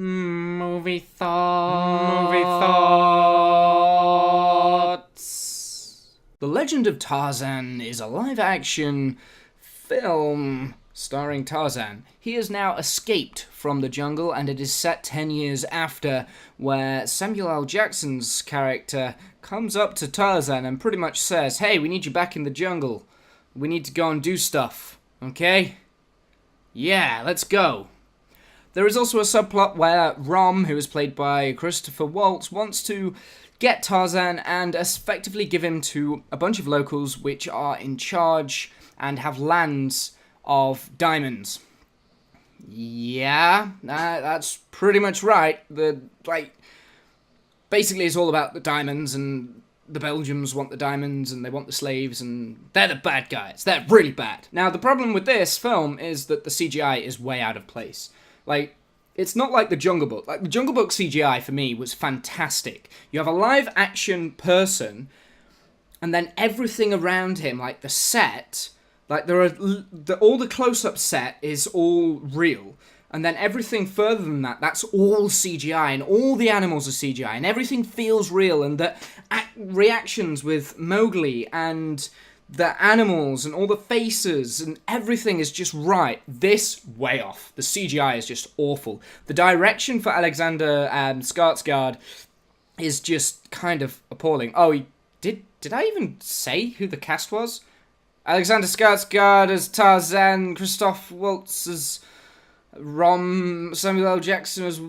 Movie thoughts. The Legend of Tarzan is a live-action film starring Tarzan. He has now escaped from the jungle, and it is set 10 years after, where Samuel L. Jackson's character comes up to Tarzan and pretty much says, "Hey, we need you back in the jungle. We need to go and do stuff, okay? Yeah, let's go." There is also a subplot where Rom, who is played by Christopher Waltz, wants to get Tarzan and effectively give him to a bunch of locals which are in charge and have lands of diamonds. Yeah, that's pretty much right. Basically it's all about the diamonds, and the Belgians want the diamonds and they want the slaves, and they're the bad guys. They're really bad. Now, the problem with this film is that the CGI is way out of place. It's not like the Jungle Book. The Jungle Book CGI for me was fantastic. You have a live action person, and then everything around him, like the set, all the close-up set is all real. And then everything further than that, that's all CGI, and all the animals are CGI, and everything feels real, and the reactions with Mowgli and the animals and all the faces and everything is just right. This, way off. The CGI is just awful. The direction for Alexander Skarsgård is just kind of appalling. Oh, did I even say who the cast was? Alexander Skarsgård as Tarzan, Christoph Waltz as Rom, Samuel L. Jackson as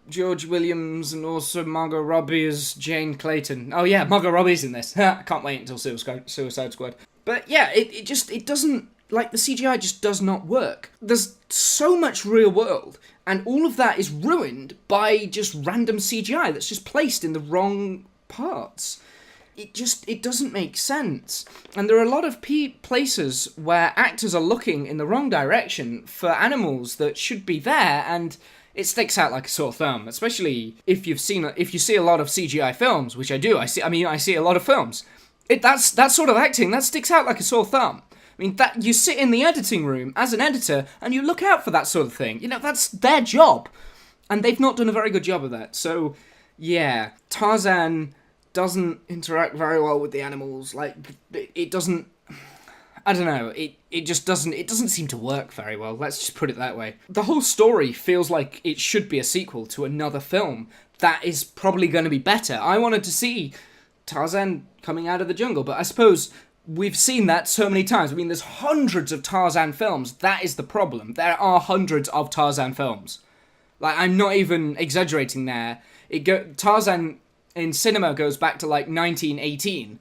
George Williams, and also Margot Robbie as Jane Clayton. Oh yeah, Margot Robbie's in this. I can't wait until Suicide Squad. But yeah, it doesn't, the CGI just does not work. There's so much real world, and all of that is ruined by just random CGI that's just placed in the wrong parts. It doesn't make sense. And there are a lot of places where actors are looking in the wrong direction for animals that should be there, and it sticks out like a sore thumb, especially if you see a lot of CGI films, which I do. I see a lot of films. That sort of acting that sticks out like a sore thumb. I mean, that you sit in the editing room as an editor and you look out for that sort of thing. You know, that's their job, and they've not done a very good job of that. So, yeah, Tarzan doesn't interact very well with the animals. It doesn't. I don't know, it doesn't seem to work very well, let's just put it that way. The whole story feels like it should be a sequel to another film that is probably going to be better. I wanted to see Tarzan coming out of the jungle, but I suppose we've seen that so many times. I mean, there's hundreds of Tarzan films, that is the problem. There are hundreds of Tarzan films. I'm not even exaggerating there. Tarzan in cinema goes back to 1918,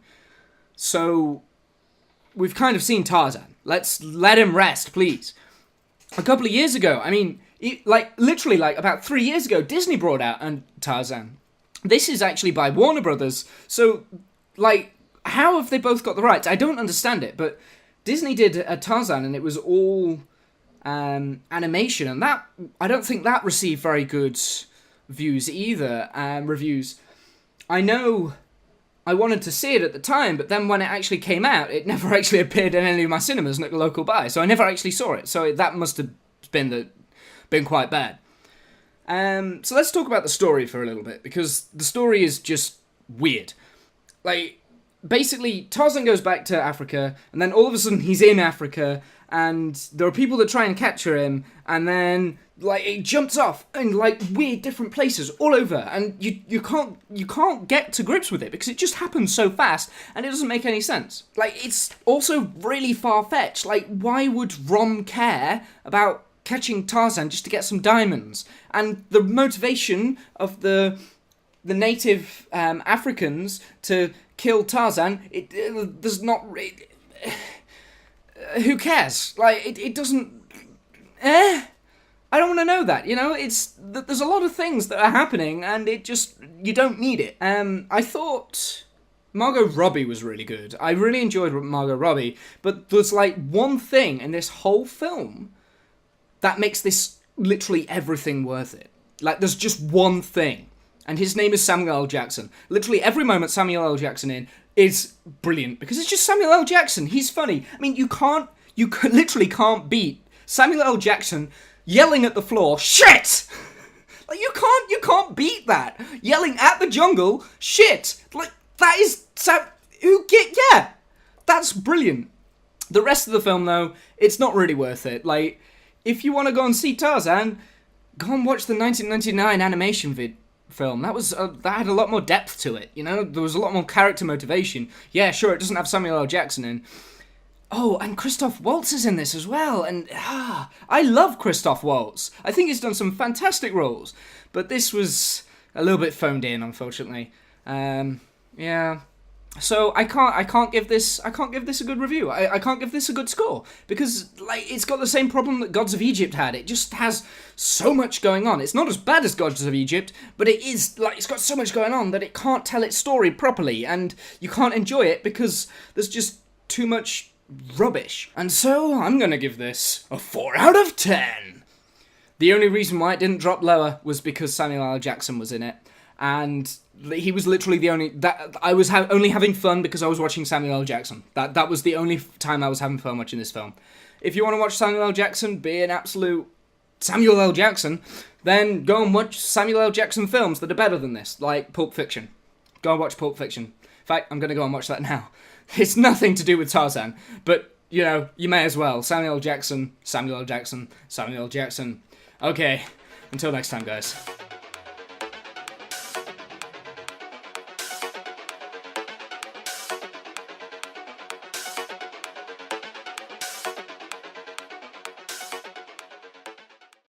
so we've kind of seen Tarzan. Let's let him rest, please. A couple of years ago, literally about 3 years ago, Disney brought out Tarzan. This is actually by Warner Brothers, so, how have they both got the rights? I don't understand it, but Disney did a Tarzan, and it was all animation, and that, I don't think that received very good views either, reviews. I know I wanted to see it at the time, but then when it actually came out, it never actually appeared in any of my cinemas at the local buy, so I never actually saw it. So that must have been quite bad. So let's talk about the story for a little bit, because the story is just weird. Basically, Tarzan goes back to Africa, and then all of a sudden he's in Africa, and there are people that try and capture him, and then it jumps off in weird different places all over, and you can't get to grips with it because it just happens so fast and it doesn't make any sense. It's also really far-fetched. Why would Rom care about catching Tarzan just to get some diamonds? And the motivation of the native Africans to kill Tarzan, there's not. Who cares? It doesn't. I don't want to know that, there's a lot of things that are happening, and you don't need it. I thought Margot Robbie was really good. I really enjoyed Margot Robbie, but there's one thing in this whole film that makes this literally everything worth it. There's just one thing, and his name is Samuel L. Jackson. Literally every moment Samuel L. Jackson in is brilliant, because it's just Samuel L. Jackson. He's funny. I mean, you literally can't beat Samuel L. Jackson yelling at the floor, "Shit!" Like, you can't beat that. Yelling at the jungle, shit. Like, that is yeah, that's brilliant. The rest of the film, though, it's not really worth it. Like, if you want to go and see Tarzan, go and watch the 1999 animation film. That had a lot more depth to it, you know? There was a lot more character motivation. Yeah, sure, it doesn't have Samuel L. Jackson in. Oh, and Christoph Waltz is in this as well, and I love Christoph Waltz. I think he's done some fantastic roles, but this was a little bit phoned in, unfortunately. Yeah. So I can't give this a good review. I can't give this a good score because like it's got the same problem that Gods of Egypt had. It just has so much going on. It's not as bad as Gods of Egypt, but it's got so much going on that it can't tell its story properly, and you can't enjoy it because there's just too much rubbish. And so I'm gonna give this a 4 out of 10. The only reason why it didn't drop lower was because Samuel L. Jackson was in it, and he was literally the only that I was only having fun because I was watching Samuel L. Jackson. That was the only time I was having fun watching this film. If you want to watch Samuel L. Jackson be an absolute Samuel L. Jackson, then go and watch Samuel L. Jackson films that are better than this, like Pulp Fiction. Go and watch Pulp Fiction. In fact, I'm going to go and watch that now. It's nothing to do with Tarzan, but, you know, you may as well. Samuel L. Jackson, Samuel L. Jackson, Samuel L. Jackson. Okay, until next time, guys.